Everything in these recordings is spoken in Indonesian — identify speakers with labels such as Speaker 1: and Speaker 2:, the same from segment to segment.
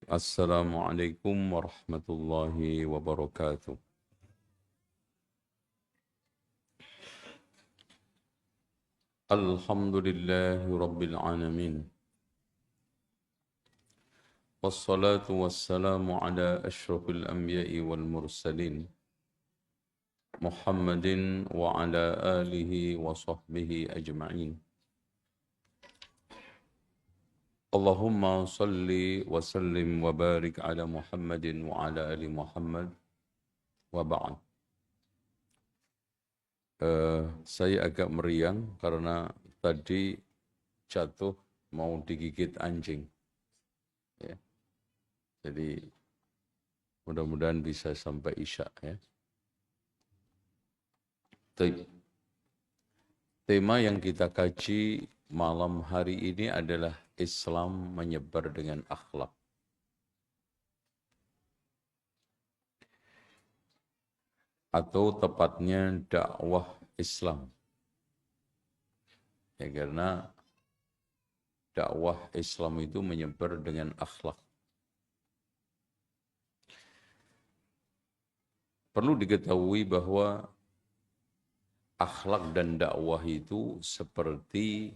Speaker 1: Assalamualaikum warahmatullahi wabarakatuh. Alhamdulillahi rabbil alamin. Wassalatu wassalamu ala ashrafil anbiya'i wal mursalin. Muhammadin wa ala alihi wa sahbihi ajma'in. Allahumma salli wa sallim wa barik ala Muhammadin wa ala ali Muhammad wa ba'd. Saya agak meriang karena tadi jatuh mau digigit anjing. Ya. Jadi mudah-mudahan bisa sampai Isya ya. Tema yang kita kaji malam hari ini adalah Islam menyebar dengan akhlak. Atau tepatnya dakwah Islam. Ya, karena dakwah Islam itu menyebar dengan akhlak. Perlu diketahui bahwa akhlak dan dakwah itu seperti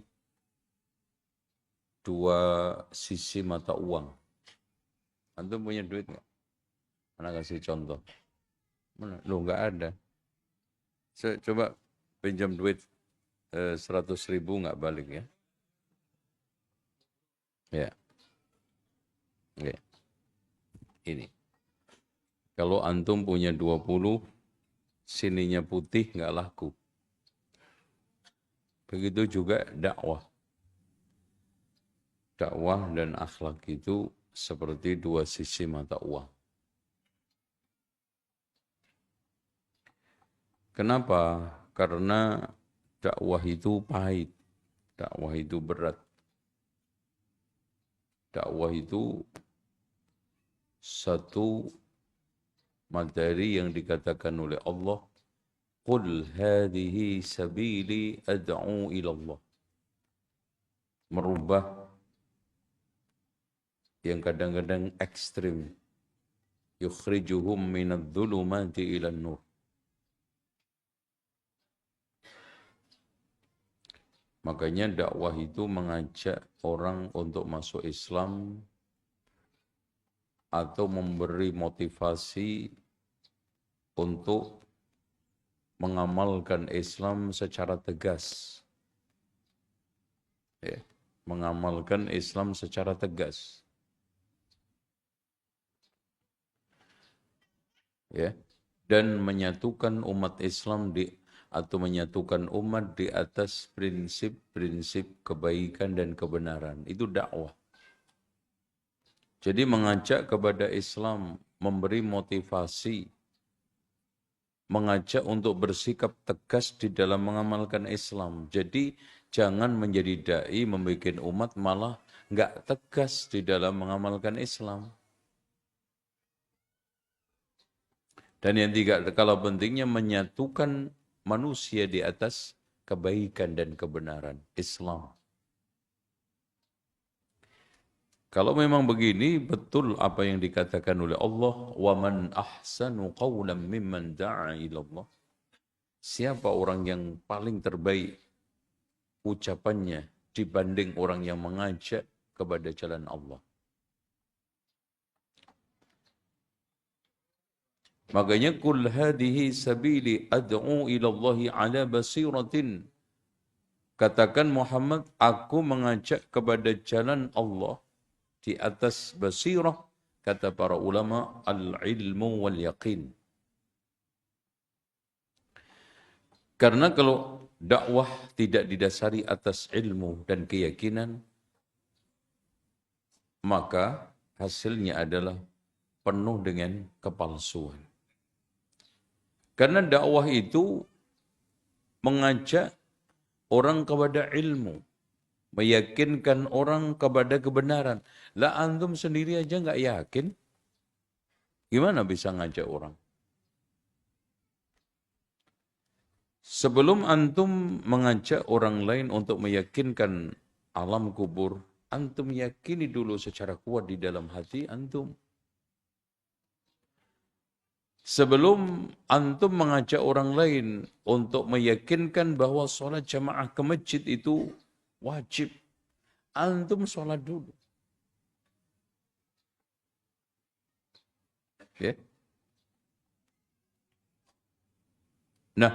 Speaker 1: dua sisi mata uang. Antum punya duit nggak? Mana kasih contoh? Mana? Loh, nggak ada. Coba pinjam duit 100.000 nggak balik ya? Ya. Oke. Ini. Kalau antum punya 20, sininya putih nggak laku. Begitu juga dakwah. Dakwah dan akhlak itu seperti dua sisi mata uang. Kenapa? Karena dakwah itu pahit. Dakwah itu berat. Dakwah itu satu materi yang dikatakan oleh Allah, Qul hadhihi sabili ad'u ilallah. Merubah yang kadang-kadang ekstrim. Yukhrijuhum minadh-dhulumati ilan nur. Makanya dakwah itu mengajak orang untuk masuk Islam atau memberi motivasi untuk mengamalkan Islam secara tegas. Ya, mengamalkan Islam secara tegas. Ya, dan menyatukan umat Islam atau menyatukan umat di atas prinsip-prinsip kebaikan dan kebenaran. Itu dakwah. Jadi mengajak kepada Islam, memberi motivasi, mengajak untuk bersikap tegas di dalam mengamalkan Islam. Jadi jangan menjadi dai membuat umat malah nggak tegas di dalam mengamalkan Islam. Dan yang tiga, kalau pentingnya menyatukan manusia di atas kebaikan dan kebenaran Islam. Kalau memang begini, betul apa yang dikatakan oleh Allah, wa man ahsanu qawlan mimman da'a ilallah. Siapa orang yang paling terbaik ucapannya dibanding orang yang mengajak kepada jalan Allah. Makanya kul hadhihi sabili ad'u ila Allahi ala basiratin. Katakan Muhammad, aku mengajak kepada jalan Allah di atas basirah, kata para ulama, al-ilmu wal yaqin. Karena kalau dakwah tidak didasari atas ilmu dan keyakinan, maka hasilnya adalah penuh dengan kepalsuan. Karena dakwah itu mengajak orang kepada ilmu, meyakinkan orang kepada kebenaran. Lah antum sendiri aja nggak yakin, gimana bisa ngajak orang? Sebelum antum mengajak orang lain untuk meyakinkan alam kubur, antum yakini dulu secara kuat di dalam hati antum. Sebelum antum mengajak orang lain untuk meyakinkan bahwa sholat jamaah ke masjid itu wajib, antum sholat dulu. Ya. Nah,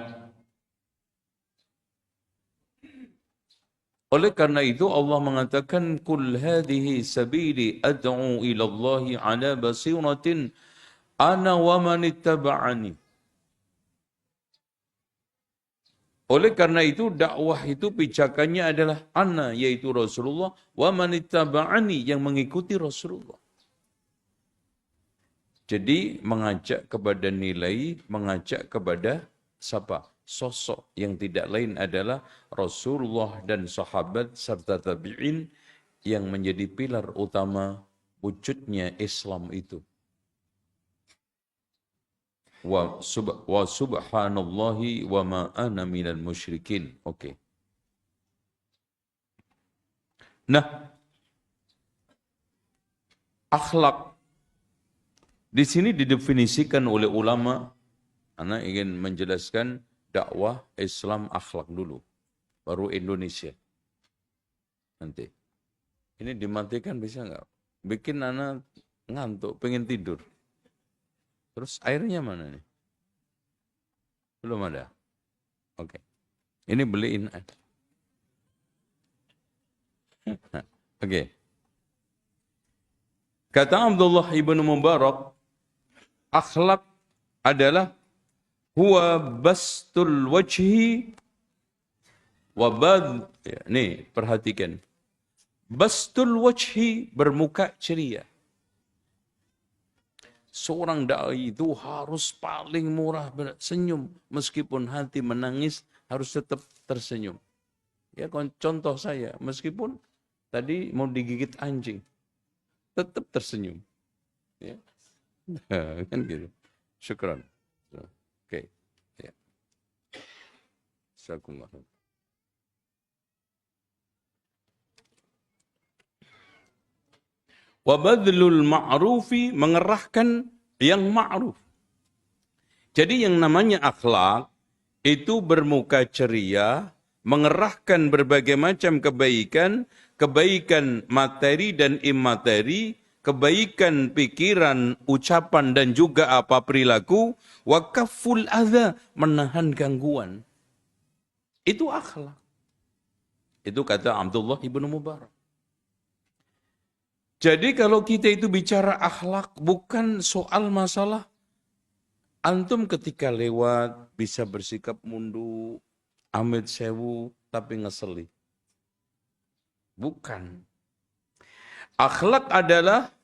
Speaker 1: oleh karena itu Allah mengatakan kul hadhihi sabili ad'u ila Allah ala basiratin ana wa man ittaba'ani. Oleh karena itu dakwah itu pijakannya adalah ana yaitu Rasulullah wa man ittaba'ani yang mengikuti Rasulullah. Jadi mengajak kepada nilai, mengajak kepada siapa? Sosok yang tidak lain adalah Rasulullah dan sahabat serta tabi'in yang menjadi pilar utama wujudnya Islam itu. Wa subhanallahi wa ma ana minal musyrikin. Oke. Nah, akhlak di sini didefinisikan oleh ulama. Ana ingin menjelaskan dakwah Islam akhlak dulu, baru Indonesia. Nanti. Ini dimatikan bisa nggak? Bikin anak ngantuk, pengen tidur. Terus airnya mana nih? Belum ada. Oke. Ini beliin. Oke. Kata Abdullah ibnu Mubarak, akhlak adalah huwa bastul wajhi wa bad. Ya, nih, perhatikan. Bastul wajhi, bermuka ceria. Seorang dai itu harus paling murah senyum. Meskipun hati menangis, harus tetap tersenyum. Ya, contoh saya, meskipun tadi mau digigit anjing, tetap tersenyum. Ya. Kan gitu. Syukran. Oke. Ya. Assalamualaikum. Wa badlul ma'rufi, mengerahkan yang ma'ruf. Jadi yang namanya akhlak itu bermuka ceria, mengerahkan berbagai macam kebaikan, kebaikan materi dan imateri, kebaikan pikiran, ucapan dan juga apa perilaku, wa kafful adza, menahan gangguan. Itu akhlak. Itu kata Abdullah ibnu Mubarak. Jadi kalau kita itu bicara akhlak, bukan soal masalah antum ketika lewat bisa bersikap mundur, amit sewu, tapi ngeseli. Bukan. Akhlak adalah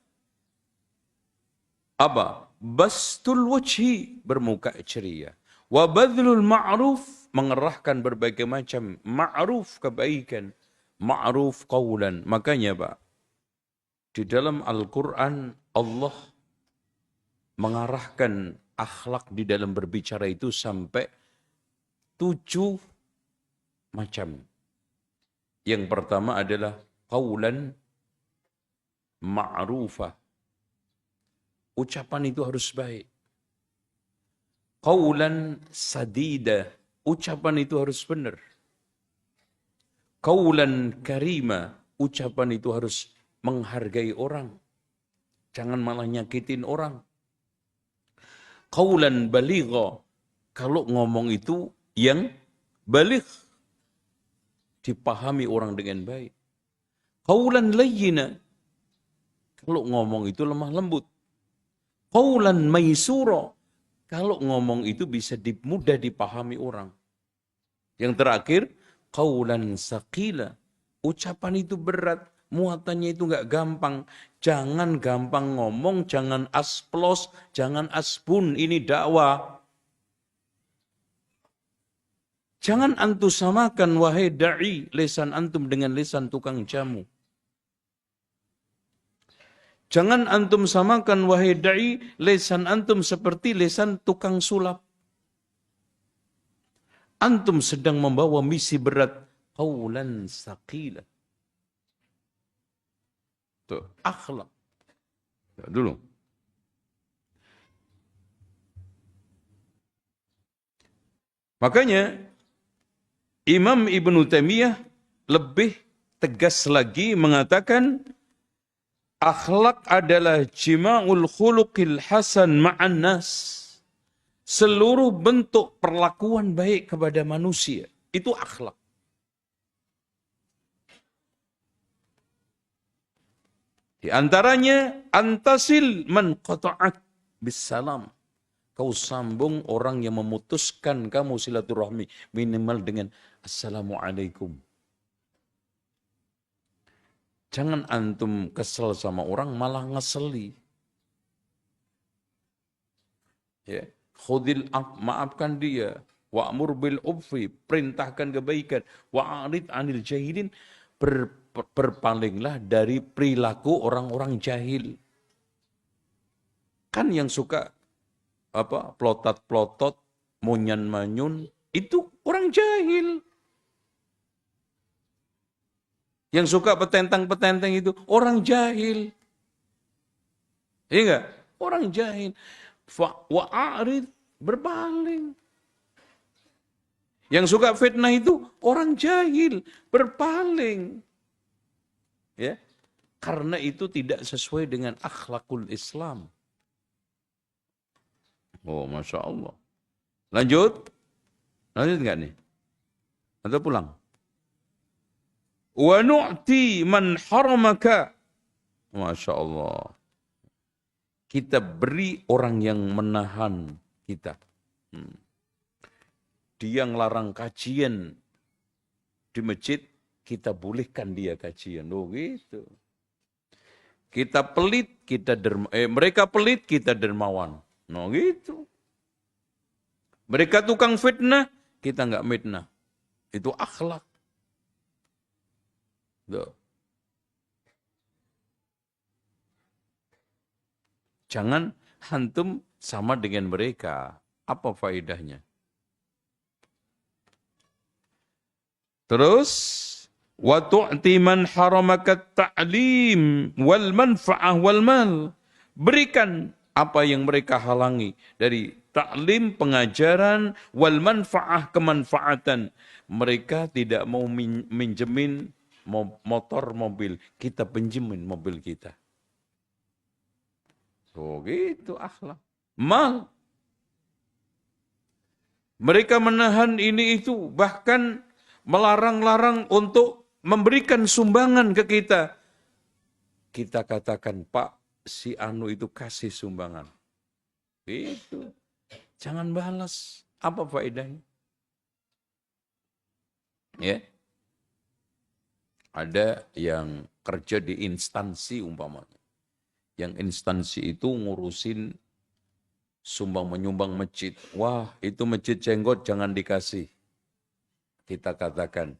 Speaker 1: apa? Bastul wajhi, bermuka ceria. Wa badlul ma'ruf, mengerahkan berbagai macam ma'ruf, kebaikan. Ma'ruf qawlan. Makanya Pak, di dalam Al-Quran Allah mengarahkan akhlak di dalam berbicara itu sampai 7 macam. Yang pertama adalah qawlan ma'rufah. Ucapan itu harus baik. Qawlan sadida. Ucapan itu harus benar. Qawlan karima. Ucapan itu harus menghargai orang. Jangan malah nyakitin orang. Qawlan baligha. Kalau ngomong itu yang baligh. Dipahami orang dengan baik. Qawlan layyina. Kalau ngomong itu lemah lembut. Qawlan maysura. Kalau ngomong itu bisa mudah dipahami orang. Yang terakhir, qawlan saqila. Ucapan itu berat. Muatannya itu enggak gampang. Jangan gampang ngomong, jangan asplos, jangan asbun, ini dakwah. Jangan antum samakan wahai da'i, lesan antum dengan lesan tukang jamu. Jangan antum samakan wahai da'i, lesan antum seperti lesan tukang sulap. Antum sedang membawa misi berat, qawlan saqila. Tuh, akhlak. Ya, dulu. Makanya Imam Ibnu Taimiyah lebih tegas lagi mengatakan akhlak adalah jima'ul khuluqil hasan ma'an nas. Seluruh bentuk perlakuan baik kepada manusia itu akhlak. Di antaranya antasil man qata'ak bisalam. Kau sambung orang yang memutuskan kamu silaturahmi minimal dengan assalamualaikum. Jangan antum kesel sama orang malah ngeseli. Ya, khudil maafkan dia, wa'mur bil urfi, perintahkan kebaikan, wa'arid anil jahilin, berpalinglah dari perilaku orang-orang jahil. Kan yang suka plotot-plotot, monyan-manyun, itu orang jahil. Yang suka petentang-petentang itu orang jahil. Iya enggak? Orang jahil. Wa'arid, berpaling. Yang suka fitnah itu orang jahil, berpaling. Ya. Karena itu tidak sesuai dengan akhlakul Islam. Oh, Masya Allah. Lanjut. Lanjut enggak nih? Atau pulang? Wa nu'ti man haramaka. Masya Allah. Kita beri orang yang menahan kita. Dia ngelarang kajian di masjid, kita bolehkan dia kajian. Oh gitu. Kita pelit, mereka pelit, kita dermawan. No gitu. Mereka tukang fitnah, kita enggak fitnah. Itu akhlak. Tuh. Jangan antum sama dengan mereka. Apa faedahnya? Terus, wa tu'ti man haramaka ta'lim wal manfa'ah wal mal. Berikan apa yang mereka halangi dari taklim, pengajaran, wal manfa'ah, kemanfaatan. Mereka tidak mau minjemin motor, mobil. Kita pinjemin mobil kita. Oh gitu akhlak. Mal. Mereka menahan ini itu, bahkan melarang-larang untuk memberikan sumbangan ke kita. Kita katakan, Pak, si Anu itu kasih sumbangan. Itu. Jangan balas. Apa faedahnya? Ya. Ada yang kerja di instansi umpamanya. Yang instansi itu ngurusin menyumbang masjid. Wah, itu masjid jenggot jangan dikasih. Kita katakan,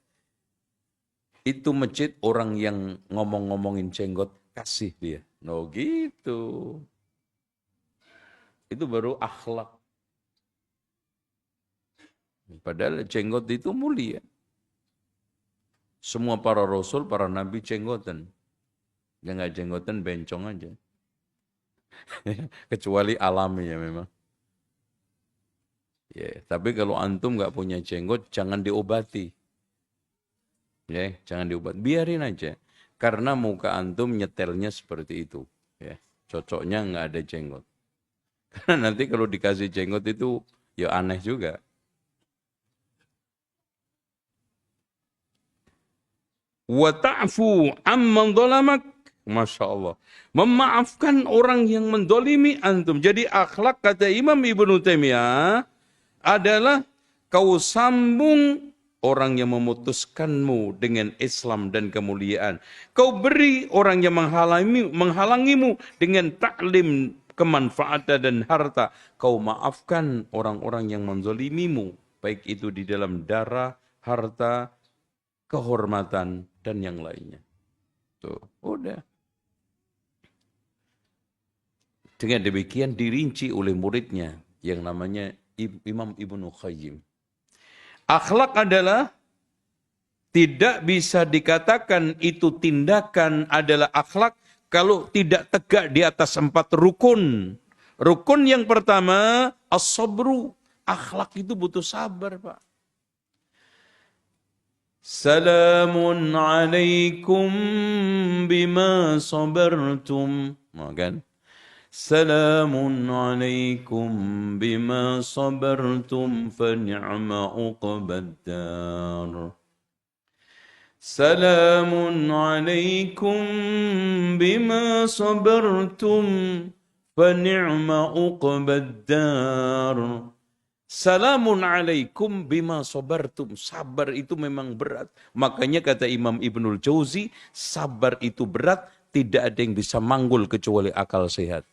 Speaker 1: itu masjid orang yang ngomong-ngomongin jenggot, kasih dia. No gitu. Itu baru akhlak. Padahal jenggot itu mulia. Semua para rasul, para nabi jenggotan. Yang nggak jenggotan bencong aja. Kecuali alami ya memang. Ya, tapi kalau antum nggak punya jenggot, jangan diobati. Ya, jangan diobati. Biarin aja. Karena muka antum nyetelnya seperti itu. Ya, cocoknya nggak ada jenggot. Karena nanti kalau dikasih jenggot itu ya aneh juga. Wa ta'fu amman dhalamak. Masya Allah. Memaafkan orang yang mendolimi antum. Jadi akhlak kata Imam Ibnu Taimiyah adalah kau sambung orang yang memutuskanmu dengan Islam dan kemuliaan. Kau beri orang yang menghalangimu dengan taklim, kemanfaatan dan harta. Kau maafkan orang-orang yang menzalimimu. Baik itu di dalam darah, harta, kehormatan, dan yang lainnya. Tuh, udah. Dengan demikian dirinci oleh muridnya yang namanya Imam Ibnu Qayyim. Akhlak adalah tidak bisa dikatakan itu tindakan adalah akhlak kalau tidak tegak di atas 4 rukun. Rukun yang pertama, as-sabru. Akhlak itu butuh sabar, Pak. Salamun alaikum bima sabartum. Nah, kan? Salamun alaikum bima sabartum fa ni'ma uqbaddar. Salamun alaikum bima sabartum fa ni'ma uqbaddar. Salamun alaikum bima sabartum. Sabar itu memang berat. Makanya kata Imam Ibnul Jauzi, sabar itu berat, tidak ada yang bisa manggul kecuali akal sehat.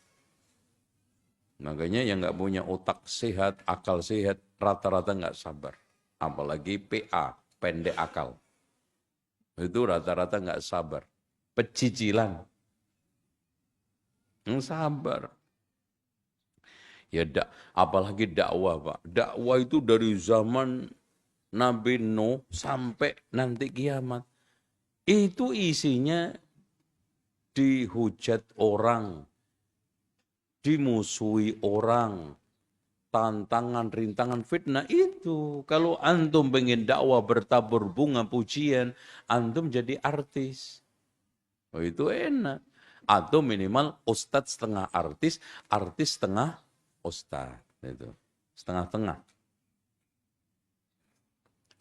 Speaker 1: Makanya yang nggak punya otak sehat, akal sehat, rata-rata nggak sabar. Apalagi PA, pendek akal. Itu rata-rata nggak sabar. Pecicilan. Sabar. Ya, apalagi dakwah, Pak. Dakwah itu dari zaman Nabi Nuh sampai nanti kiamat. Itu isinya dihujat orang, dimusuhi orang, tantangan, rintangan, fitnah itu. Kalau antum pengen dakwah bertabur bunga pujian, antum jadi artis. Oh, itu enak. Atau minimal ustadz setengah artis, artis setengah ustadz. Itu. Setengah-tengah.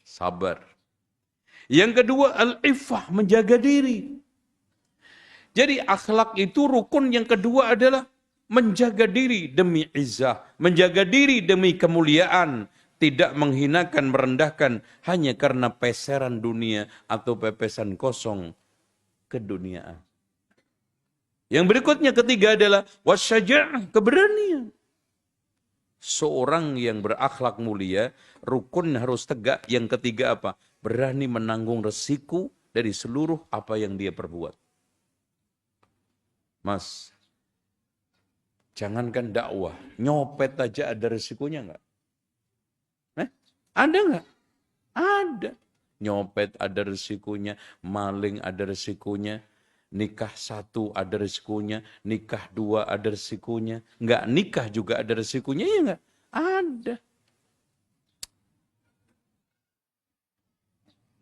Speaker 1: Sabar. Yang kedua, al-iffah, menjaga diri. Jadi akhlak itu rukun yang kedua adalah menjaga diri demi izzah, menjaga diri demi kemuliaan, tidak menghinakan, merendahkan hanya karena peseran dunia atau pepesan kosong keduniaan. Yang berikutnya ketiga adalah wasyaja'ah, keberanian. Seorang yang berakhlak mulia, rukun harus tegak. Yang ketiga apa? Berani menanggung resiko dari seluruh apa yang dia perbuat. Mas, jangankan dakwah, nyopet aja ada resikonya enggak? Ada enggak? Ada. Nyopet ada resikonya, maling ada resikonya, nikah 1 ada resikonya, nikah 2 ada resikonya, enggak nikah juga ada resikonya, ya enggak? Ada.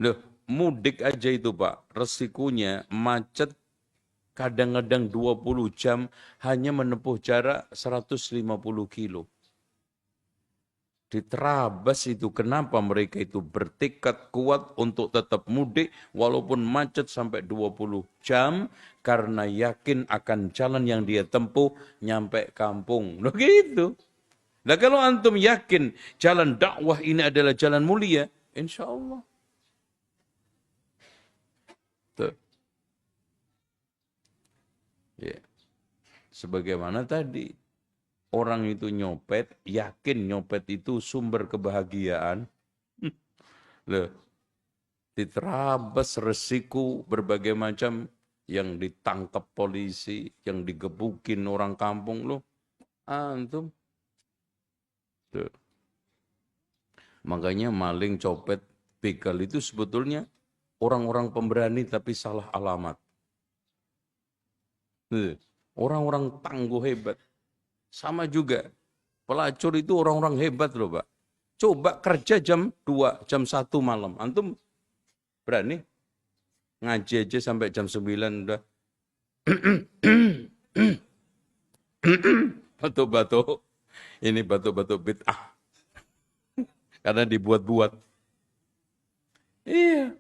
Speaker 1: Loh, mudik aja itu Pak, resikonya macet kadang-kadang 20 jam hanya menempuh jarak 150 kilo. Diterabas itu, kenapa mereka itu bertekad kuat untuk tetap mudik walaupun macet sampai 20 jam karena yakin akan jalan yang dia tempuh nyampe kampung. Loh gitu. Nah kalau antum yakin jalan dakwah ini adalah jalan mulia, insya Allah. Tuh. Ya. Sebagaimana tadi. Orang itu nyopet, yakin nyopet itu sumber kebahagiaan. Loh, diterabas resiko berbagai macam, yang ditangkap polisi, yang digebukin orang kampung, loh. Antum. Tuh. Makanya maling, copet, begal itu sebetulnya orang-orang pemberani tapi salah alamat. Orang-orang tangguh hebat. Sama juga, pelacur itu orang-orang hebat loh Pak. Coba kerja jam 2, jam 1 malam. Antum berani? Ngaji aja sampai jam 9 udah. Batuk-batuk. Ini batuk-batuk bid'ah. Karena dibuat-buat. Iya.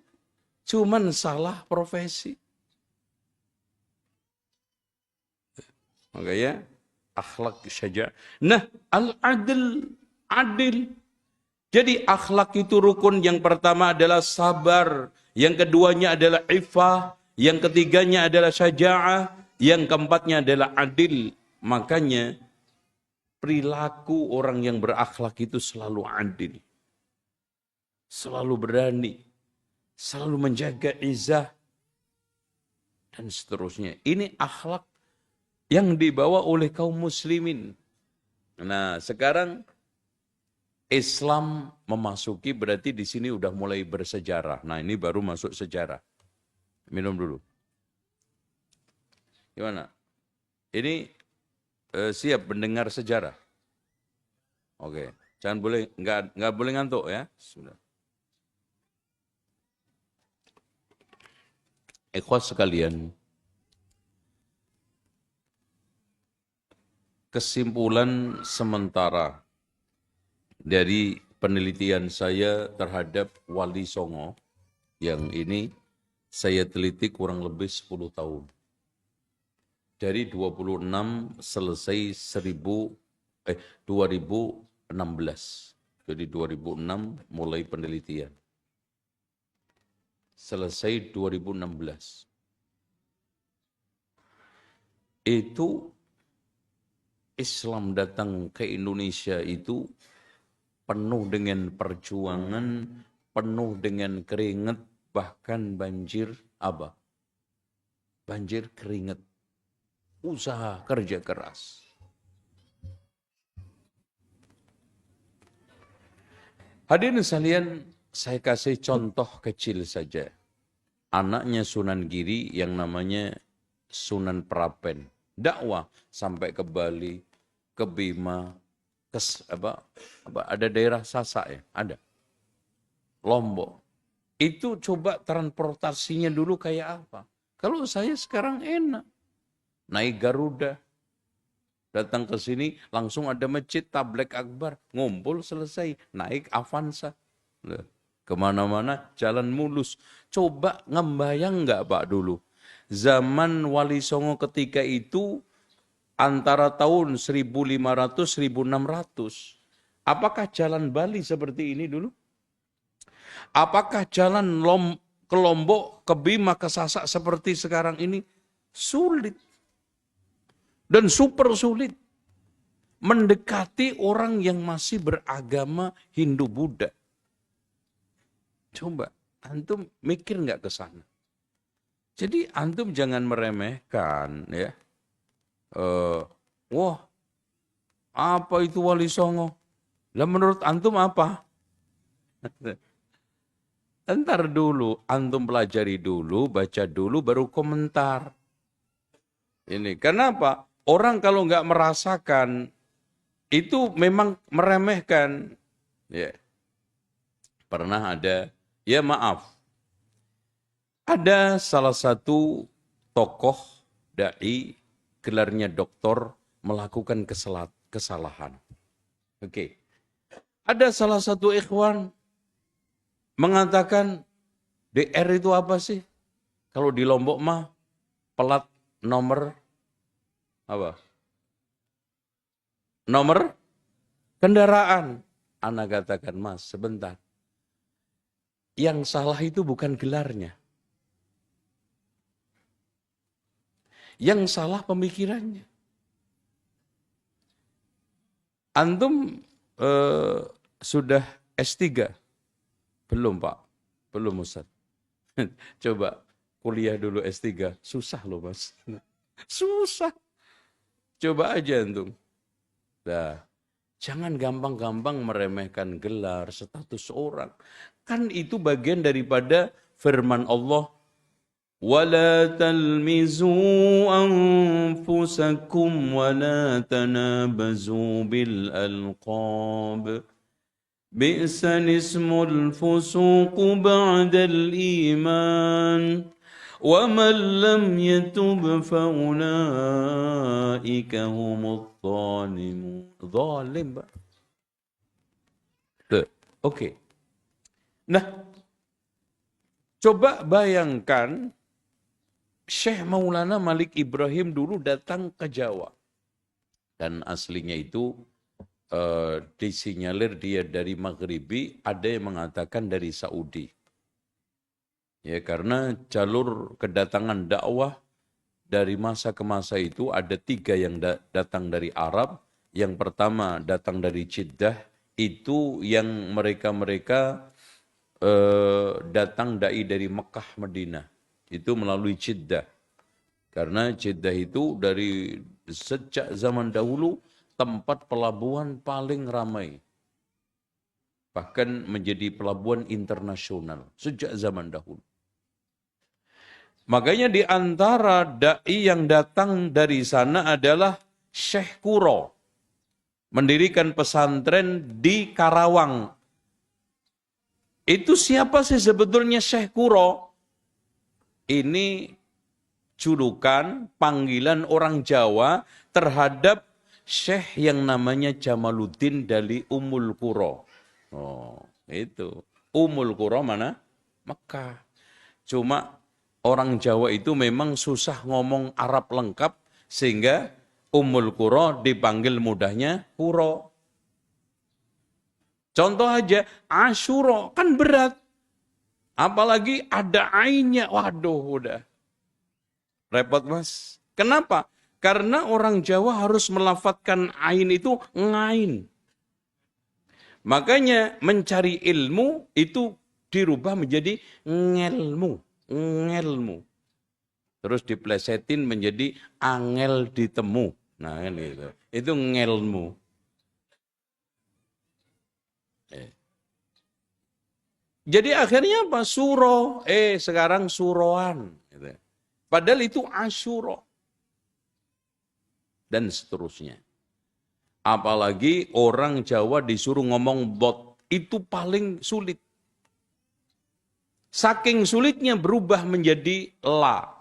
Speaker 1: Cuman salah profesi. Makanya akhlak saja. Nah, al-adil, adil. Jadi akhlak itu rukun, yang pertama adalah sabar, yang keduanya adalah iffah, yang ketiganya adalah syaja'ah, yang keempatnya adalah adil. Makanya perilaku orang yang berakhlak itu selalu adil. Selalu berani, selalu menjaga izzah, dan seterusnya. Ini akhlak yang dibawa oleh kaum muslimin. Nah, sekarang Islam memasuki, berarti di sini udah mulai bersejarah. Nah, ini baru masuk sejarah. Minum dulu. Gimana? Ini siap mendengar sejarah? Oke. Jangan boleh, nggak boleh ngantuk ya. Sudah. Ikhwas sekalian, kesimpulan sementara dari penelitian saya terhadap Wali Songo, yang ini saya teliti kurang lebih 10 tahun. Dari 26 selesai 2016. Jadi 2006 mulai penelitian. Selesai 2016. Itu Islam datang ke Indonesia itu penuh dengan perjuangan, penuh dengan keringat, bahkan banjir apa? Banjir keringat. Usaha kerja keras. Hadirin sekalian, saya kasih contoh kecil saja. Anaknya Sunan Giri yang namanya Sunan Prapen. Dakwah sampai ke Bali, ke Bima, ada daerah Sasak ya, ada. Lombok. Itu coba transportasinya dulu kayak apa? Kalau saya sekarang enak. Naik Garuda, datang ke sini langsung ada masjid Tablek Akbar, ngumpul selesai, naik Avanza. Kemana-mana jalan mulus. Coba ngembayang nggak Pak dulu? Zaman Wali Songo ketika itu antara tahun 1500-1600. Apakah jalan Bali seperti ini dulu? Apakah jalan ke Lombok, ke Bima, ke Sasak seperti sekarang ini? Sulit. Dan super sulit. Mendekati orang yang masih beragama Hindu-Buddha. Coba, antum mikir nggak ke sana? Jadi antum jangan meremehkan ya. Wah, apa itu Wali Songo? Lah menurut antum apa? Entar dulu, antum pelajari dulu, baca dulu, baru komentar. Ini, kenapa? Orang kalau nggak merasakan, itu memang meremehkan. Ya. Pernah ada, ya maaf, ada salah satu tokoh dai, gelarnya doktor, melakukan kesalahan. Oke. Ada salah satu ikhwan mengatakan, DR itu apa sih? Kalau di Lombok mah, pelat nomor, apa? Nomor kendaraan. Ana katakan, Mas, sebentar. Yang salah itu bukan gelarnya. Yang salah pemikirannya. Antum sudah S3? Belum Pak, belum Ustaz. Coba kuliah dulu S3, susah loh Mas. Susah. Coba aja antum. Nah, jangan gampang-gampang meremehkan gelar, status orang. Kan itu bagian daripada firman Allah, وَلَا تَلْمِزُوا أَنفُسَكُمْ وَلَا تَنَابَزُوا بِالْأَلْقَابِ بِئْسَ الْاسْمُ الْفُسُوقُ بَعْدَ الْإِيمَانِ وَمَنْ لَمْ يَتُبْ فَأُولَئِكَ هُمُ الظَّالِمُونَ. Zalim, Pak. Oke. Nah, coba bayangkan Syekh Maulana Malik Ibrahim dulu datang ke Jawa. Dan aslinya itu disinyalir dia dari Maghribi, ada yang mengatakan dari Saudi. Ya, karena jalur kedatangan dakwah dari masa ke masa itu ada 3 yang datang dari Arab. Yang pertama datang dari Jeddah, itu yang mereka-mereka datang dai dari Mekah, Madinah. Itu melalui Jeddah. Karena Jeddah itu dari sejak zaman dahulu tempat pelabuhan paling ramai. Bahkan menjadi pelabuhan internasional sejak zaman dahulu. Makanya di antara dai yang datang dari sana adalah Syekh Kuro. Mendirikan pesantren di Karawang. Itu siapa sih sebetulnya Syekh Kuro? Ini julukan, panggilan orang Jawa terhadap Syekh yang namanya Jamaluddin dari Ummul Qura. Oh, itu. Ummul Qura mana? Mekah. Cuma orang Jawa itu memang susah ngomong Arab lengkap sehingga Ummul Qura dipanggil mudahnya Qura. Contoh aja, Asyura kan berat. Apalagi ada ainnya. Waduh, udah. Repot, Mas. Kenapa? Karena orang Jawa harus melafatkan ain itu ngain. Makanya mencari ilmu itu dirubah menjadi ngelmu. Ngelmu. Terus diplesetin menjadi angel ditemu. Nah, kan gitu. Itu ngelmu. Jadi akhirnya apa? Suro. Sekarang suroan. Gitu. Padahal itu Asyura. Dan seterusnya. Apalagi orang Jawa disuruh ngomong bot. Itu paling sulit. Saking sulitnya berubah menjadi la.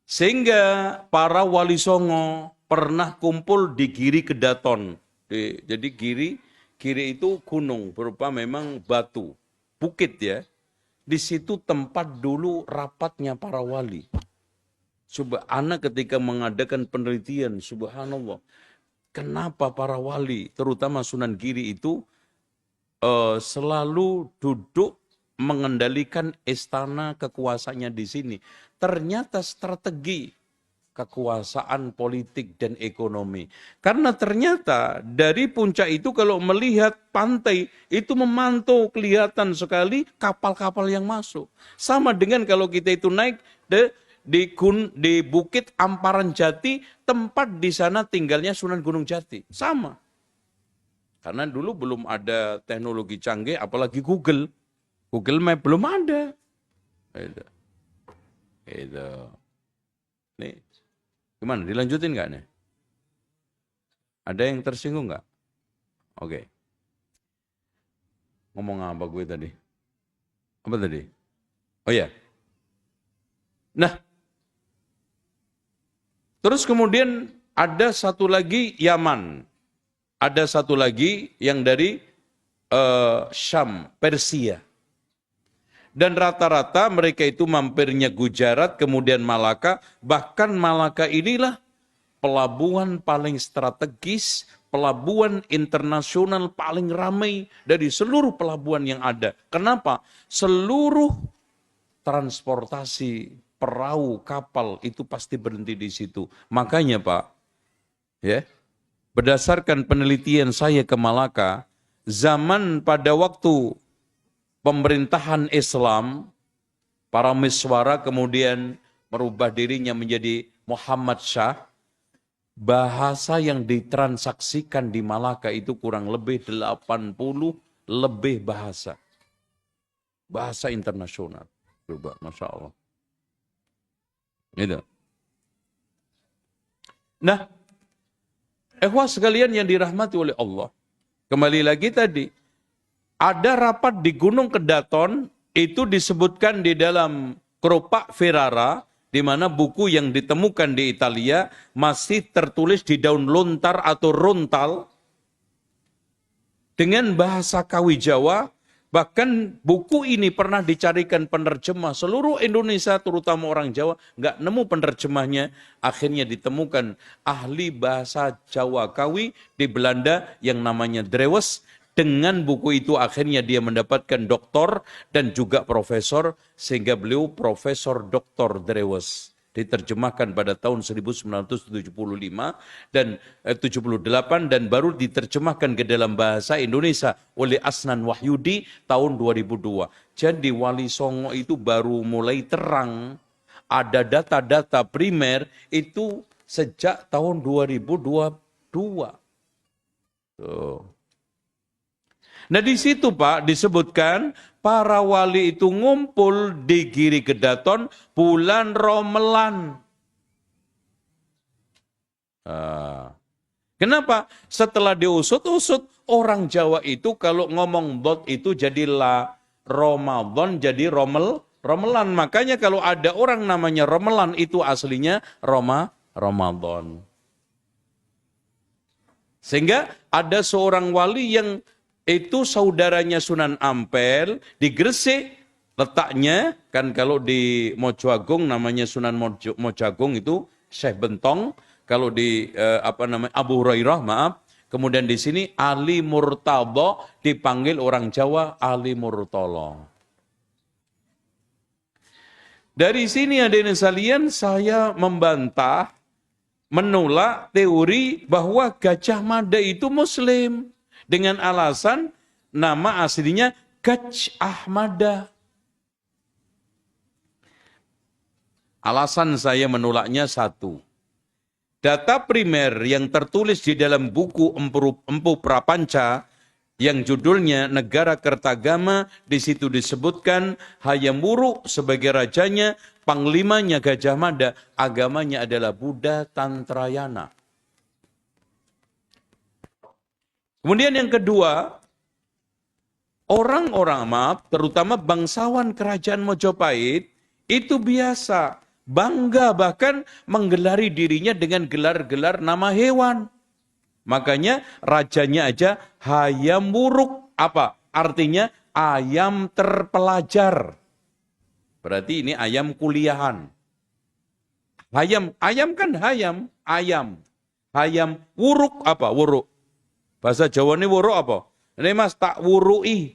Speaker 1: Sehingga para wali songo pernah kumpul di Giri Kedaton. Jadi Giri itu gunung berupa memang batu. Bukit ya. Di situ tempat dulu rapatnya para wali. Anak ketika mengadakan penelitian, subhanallah, kenapa para wali, terutama Sunan Giri itu selalu duduk mengendalikan istana kekuasaannya di sini. Ternyata strategi kekuasaan politik dan ekonomi. Karena ternyata dari puncak itu kalau melihat pantai itu memantau kelihatan sekali kapal-kapal yang masuk. Sama dengan kalau kita itu naik di Bukit Amparan Jati, tempat di sana tinggalnya Sunan Gunung Jati. Sama. Karena dulu belum ada teknologi canggih, apalagi Google. Google Map belum ada. Itu. Nih. Gimana, dilanjutin nggak nih? Ada yang tersinggung nggak? Oke. Ngomong apa gue tadi? Apa tadi? Oh ya. Nah. Terus kemudian ada satu lagi Yaman. Ada satu lagi yang dari Syam, Persia. Dan rata-rata mereka itu mampirnya Gujarat, kemudian Malaka. Bahkan Malaka inilah pelabuhan paling strategis, pelabuhan internasional paling ramai dari seluruh pelabuhan yang ada. Kenapa? Seluruh transportasi, perahu, kapal itu pasti berhenti di situ. Makanya Pak, ya, berdasarkan penelitian saya ke Malaka, zaman pada waktu pemerintahan Islam, para miswara kemudian merubah dirinya menjadi Muhammad Shah, bahasa yang ditransaksikan di Malaka itu kurang lebih 80 lebih bahasa. Bahasa internasional. Coba, Masya Allah. Gitu. Nah, ikhwah sekalian yang dirahmati oleh Allah. Kembali lagi tadi, ada rapat di Gunung Kedaton, itu disebutkan di dalam Keropak Ferrara, di mana buku yang ditemukan di Italia masih tertulis di daun lontar atau rontal dengan bahasa Kawi Jawa. Bahkan buku ini pernah dicarikan penerjemah seluruh Indonesia, terutama orang Jawa, nggak nemu penerjemahnya. Akhirnya ditemukan ahli bahasa Jawa Kawi di Belanda yang namanya Drewes. Dengan buku itu akhirnya dia mendapatkan doktor dan juga profesor, sehingga beliau Profesor Dr. Drewes. Diterjemahkan pada tahun 1975 dan 78 dan baru diterjemahkan ke dalam bahasa Indonesia oleh Asnan Wahyudi tahun 2002. Jadi Wali Songo itu baru mulai terang, ada data-data primer itu sejak tahun 2022. Tuh. Nah di situ Pak disebutkan para wali itu ngumpul di Giri Gedaton bulan Romelan. Kenapa? Setelah diusut-usut, orang Jawa itu kalau ngomong dot itu jadilah Ramadan jadi Romelan. Makanya kalau ada orang namanya Romelan itu aslinya Ramadan. Sehingga ada seorang wali yang itu saudaranya Sunan Ampel di Gresik, letaknya kan kalau di Mojo Agung namanya Sunan Mojo Agung itu Syekh Bentong, kalau di Abu Hurairah maaf, kemudian di sini Ali Murtadha dipanggil orang Jawa Ali Murtolo. Dari sini hadirin sekalian saya membantah, menolak teori bahwa Gajah Mada itu Muslim dengan alasan nama aslinya Gajah Ahmada. Alasan saya menolaknya satu. Data primer yang tertulis di dalam buku Empu Prapanca yang judulnya Negara Kertagama, di situ disebutkan Hayam Wuruk sebagai rajanya, panglimanya Gajah Mada, agamanya adalah Buddha Tantrayana. Kemudian yang kedua, orang-orang terutama bangsawan kerajaan Mojopahit itu biasa bangga bahkan menggelari dirinya dengan gelar-gelar nama hewan. Makanya rajanya aja Hayam Wuruk. Apa? Artinya ayam terpelajar. Berarti ini ayam kuliahan. Ayam kan ayam. Hayam Wuruk apa? Wuruk. Bahasa Jawa ini wuruk apa? Ini mas tak wurui.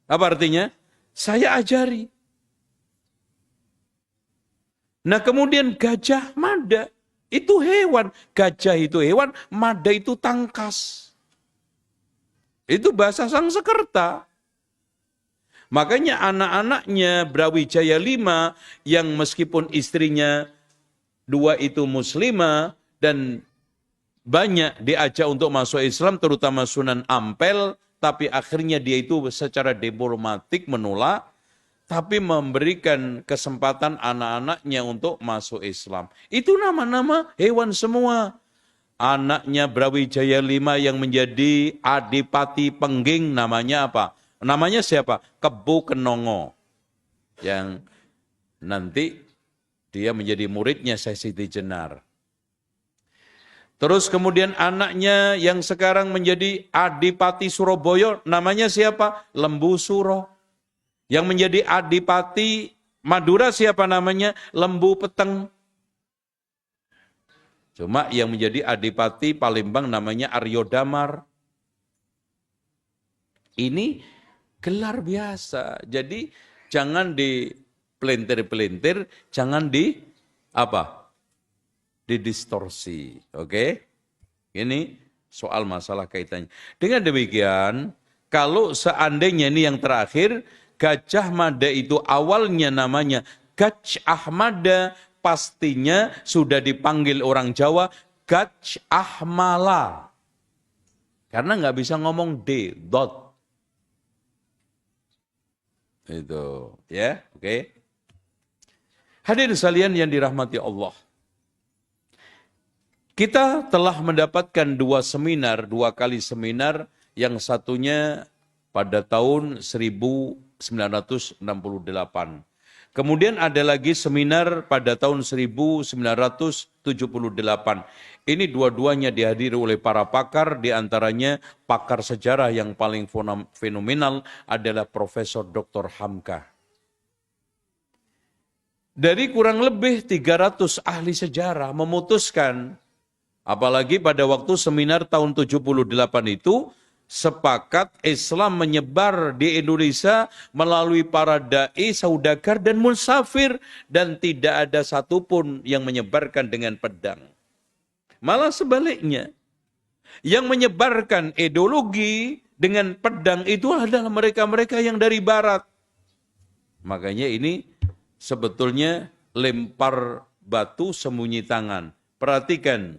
Speaker 1: Apa artinya? Saya ajari. Nah kemudian Gajah Mada itu hewan. Gajah itu hewan, mada itu tangkas. Itu bahasa Sangsekerta. Makanya anak-anaknya Brawijaya V yang meskipun istrinya 2 itu muslimah dan banyak diajak untuk masuk Islam, terutama Sunan Ampel, tapi akhirnya dia itu secara diplomatik menolak, tapi memberikan kesempatan anak-anaknya untuk masuk Islam. Itu nama-nama hewan semua. Anaknya Brawijaya V yang menjadi Adipati Pengging namanya apa? Namanya siapa? Kebo Kenongo. Yang nanti dia menjadi muridnya Syekh Siti Jenar. Terus kemudian anaknya yang sekarang menjadi Adipati Surabaya namanya siapa? Lembu Suro. Yang menjadi Adipati Madura siapa namanya? Lembu Peteng. Cuma yang menjadi Adipati Palembang namanya Aryo Damar. Ini gelar biasa. Jadi jangan dipelintir-pelintir, jangan didistorsi. Oke? Ini soal masalah kaitannya. Dengan demikian, kalau seandainya ini yang terakhir, Gajah Mada itu awalnya namanya Gajah Mada, pastinya sudah dipanggil orang Jawa Gajah Ahmala. Karena nggak bisa ngomong D, dot. Itu, ya, oke. Hadirin sekalian yang dirahmati Allah. Kita telah mendapatkan 2 kali seminar, yang satunya pada tahun 1968. Kemudian ada lagi seminar pada tahun 1978. Ini dua-duanya dihadiri oleh para pakar, diantaranya pakar sejarah yang paling fenomenal adalah Profesor Dr. Hamka. Dari kurang lebih 300 ahli sejarah memutuskan, apalagi pada waktu seminar tahun 78 itu, sepakat Islam menyebar di Indonesia melalui para da'i, saudagar, dan musafir. Dan tidak ada satupun yang menyebarkan dengan pedang. Malah sebaliknya, yang menyebarkan ideologi dengan pedang itu adalah mereka-mereka yang dari barat. Makanya ini sebetulnya lempar batu sembunyi tangan. Perhatikan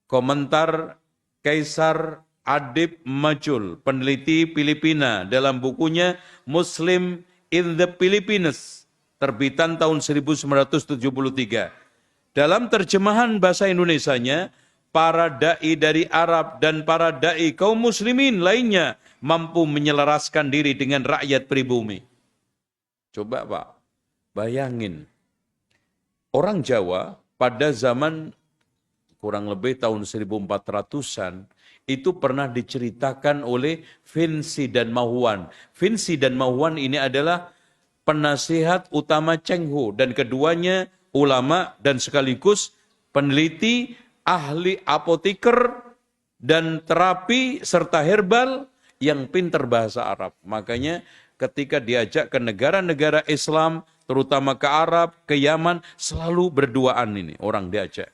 Speaker 1: komentar Kaisar Adib Majul, peneliti Filipina, dalam bukunya Muslim in the Philippines, terbitan tahun 1973. Dalam terjemahan bahasa Indonesianya, para da'i dari Arab dan para da'i kaum muslimin lainnya mampu menyelaraskan diri dengan rakyat pribumi. Coba Pak, bayangin. Orang Jawa pada zaman kurang lebih tahun 1400-an, itu pernah diceritakan oleh Vinci dan Mahuan. Vinci dan Mahuan ini adalah penasihat utama Cheng Ho, dan keduanya ulama dan sekaligus peneliti, ahli apoteker dan terapi serta herbal yang pintar bahasa Arab. Makanya ketika diajak ke negara-negara Islam, terutama ke Arab, ke Yaman, selalu berduaan ini orang diajak.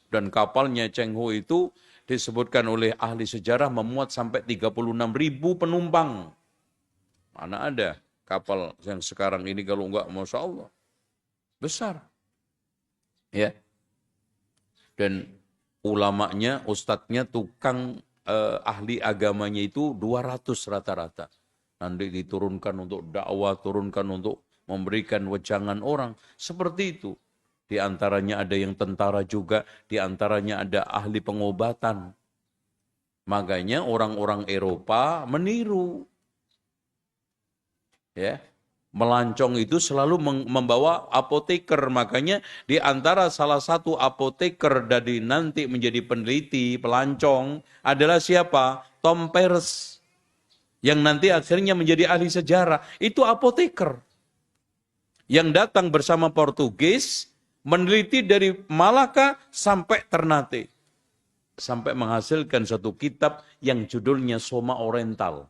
Speaker 1: Dan kapalnya Cheng Ho itu disebutkan oleh ahli sejarah memuat sampai 36.000 penumpang. Mana ada kapal yang sekarang ini kalau enggak, Masya Allah, besar. Ya. Dan ulamanya, ustadznya, tukang ahli agamanya itu 200 rata-rata. Nanti diturunkan untuk dakwah, turunkan untuk memberikan wejangan orang. Seperti itu. Di antaranya ada yang tentara juga, di antaranya ada ahli pengobatan. Makanya orang-orang Eropa meniru. Ya. Melancong itu selalu membawa apoteker. Makanya di antara salah satu apoteker dari nanti menjadi peneliti, pelancong adalah siapa? Tom Paris. Yang nanti akhirnya menjadi ahli sejarah. Itu apoteker. Yang datang bersama Portugis, meneliti dari Malaka sampai Ternate. Sampai menghasilkan satu kitab yang judulnya Soma Oriental.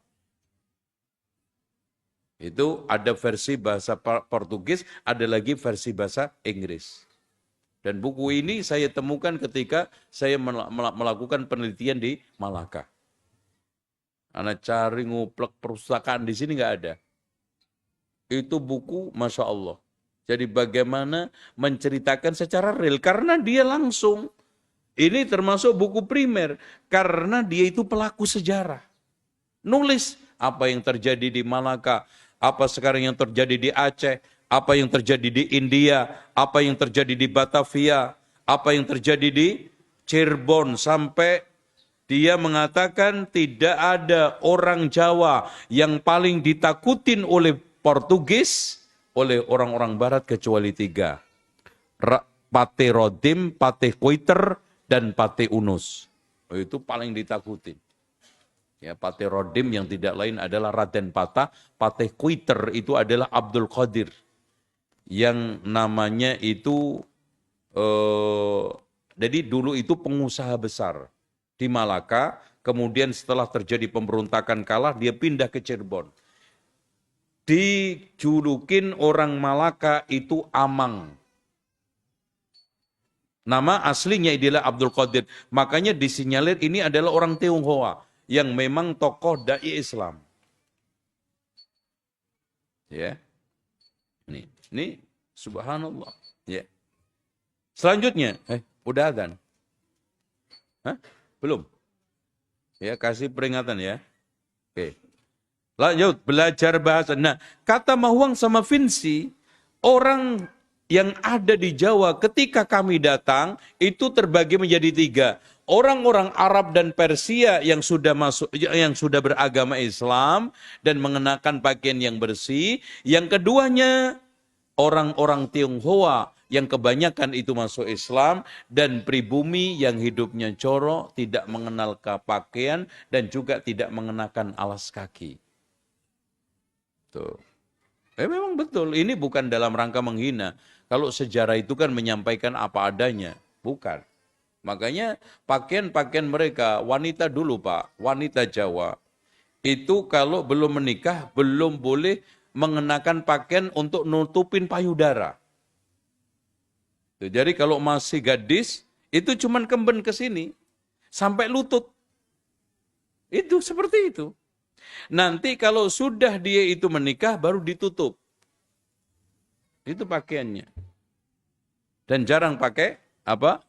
Speaker 1: Itu ada versi bahasa Portugis, ada lagi versi bahasa Inggris. Dan buku ini saya temukan ketika saya melakukan penelitian di Malaka. Anak cari nguplek perpustakaan di sini nggak ada. Itu buku Masya Allah. Jadi bagaimana menceritakan secara real, karena dia langsung. Ini termasuk buku primer, karena dia itu pelaku sejarah. Nulis apa yang terjadi di Malaka, apa sekarang yang terjadi di Aceh, apa yang terjadi di India, apa yang terjadi di Batavia, apa yang terjadi di Cirebon, sampai dia mengatakan tidak ada orang Jawa yang paling ditakutin oleh Portugis, oleh orang-orang Barat kecuali 3. Pate Rodim, Pate Kuiter, dan Pate Unus. Itu paling ditakutin. Ya, Pate Rodim yang tidak lain adalah Raden Patah. Pate Kuiter itu adalah Abdul Qadir. Yang namanya itu, jadi dulu itu pengusaha besar di Malaka. Kemudian setelah terjadi pemberontakan kalah, dia pindah ke Cirebon. Dijulukin orang Malaka itu Amang. Nama aslinya adalah Abdul Qadir. Makanya disinyalir ini adalah orang Tionghoa yang memang tokoh dai Islam. Ya. Ini subhanallah. Ya. Selanjutnya, udah adzan? Hah? Belum. Ya, kasih peringatan ya. Oke. Lanjut, belajar bahasa. Nah, kata Mahuang sama Vinci, orang yang ada di Jawa ketika kami datang, itu terbagi menjadi 3. Orang-orang Arab dan Persia yang sudah beragama Islam dan mengenakan pakaian yang bersih. Yang keduanya, orang-orang Tionghoa yang kebanyakan itu masuk Islam, dan pribumi yang hidupnya jorok, tidak mengenal pakaian, dan juga tidak mengenakan alas kaki. Tuh. Memang betul, ini bukan dalam rangka menghina. Kalau sejarah itu kan menyampaikan apa adanya, bukan. Makanya pakaian-pakaian mereka, wanita dulu Pak, wanita Jawa, itu kalau belum menikah, belum boleh mengenakan pakaian untuk nutupin payudara. Jadi kalau masih gadis, itu cuman kemben ke sini, sampai lutut. Itu seperti itu. Nanti kalau sudah dia itu menikah, baru ditutup. Itu pakaiannya. Dan jarang pakai apa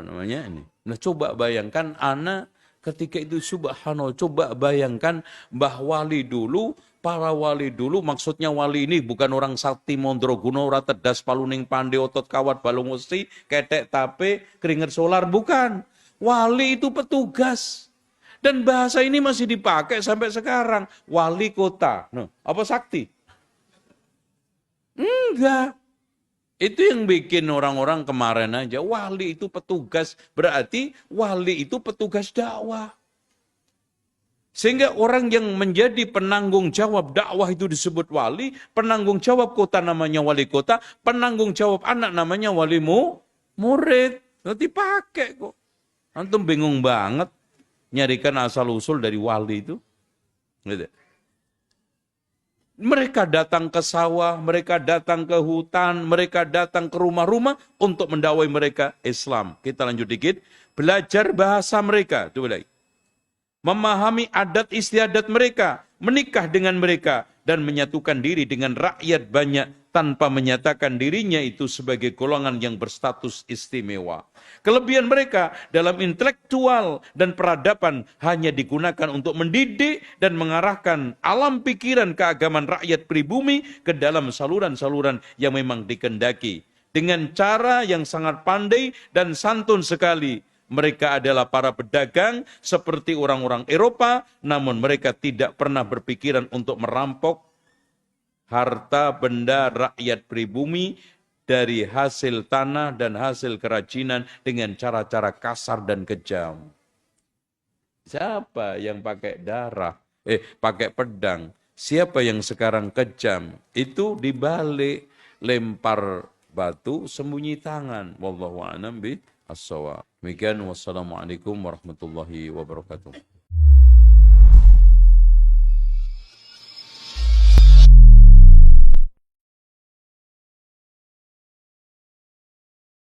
Speaker 1: namanya ini. Nah, coba bayangkan anak Ketika itu subhanallah, coba bayangkan Mbah Wali dulu, para wali dulu, maksudnya wali ini bukan orang sakti mondroguno, ora tedas paluning pande otot kawat balung usti, ketek tape, keringet solar, bukan. Wali itu petugas. Dan bahasa ini masih dipakai sampai sekarang. Wali kota. Nah, apa sakti? Enggak. Itu yang bikin orang-orang kemarin aja. Wali itu petugas. Berarti wali itu petugas dakwah. Sehingga orang yang menjadi penanggung jawab dakwah itu disebut wali, penanggung jawab kota namanya wali kota, penanggung jawab anak namanya wali murid. Nanti pakai kok. Antum bingung banget nyarikan asal-usul dari wali itu. Gitu. Mereka datang ke sawah, mereka datang ke hutan, mereka datang ke rumah-rumah untuk mendakwai mereka Islam. Kita lanjut dikit. Belajar bahasa mereka. Coba lagi. Memahami adat istiadat mereka, menikah dengan mereka, dan menyatukan diri dengan rakyat banyak tanpa menyatakan dirinya itu sebagai golongan yang berstatus istimewa. Kelebihan mereka dalam intelektual dan peradaban hanya digunakan untuk mendidik dan mengarahkan alam pikiran keagamaan rakyat pribumi ke dalam saluran-saluran yang memang dikehendaki. Dengan cara yang sangat pandai dan santun sekali. Mereka adalah para pedagang seperti orang-orang Eropa, namun mereka tidak pernah berpikiran untuk merampok harta benda rakyat pribumi dari hasil tanah dan hasil kerajinan dengan cara-cara kasar dan kejam. Siapa yang pakai pakai pedang? Siapa yang sekarang kejam? Itu dibalik, lempar batu, sembunyi tangan. Wallahu a'lam bi as-shawab. Demikian, wassalamualaikum warahmatullahi wabarakatuh.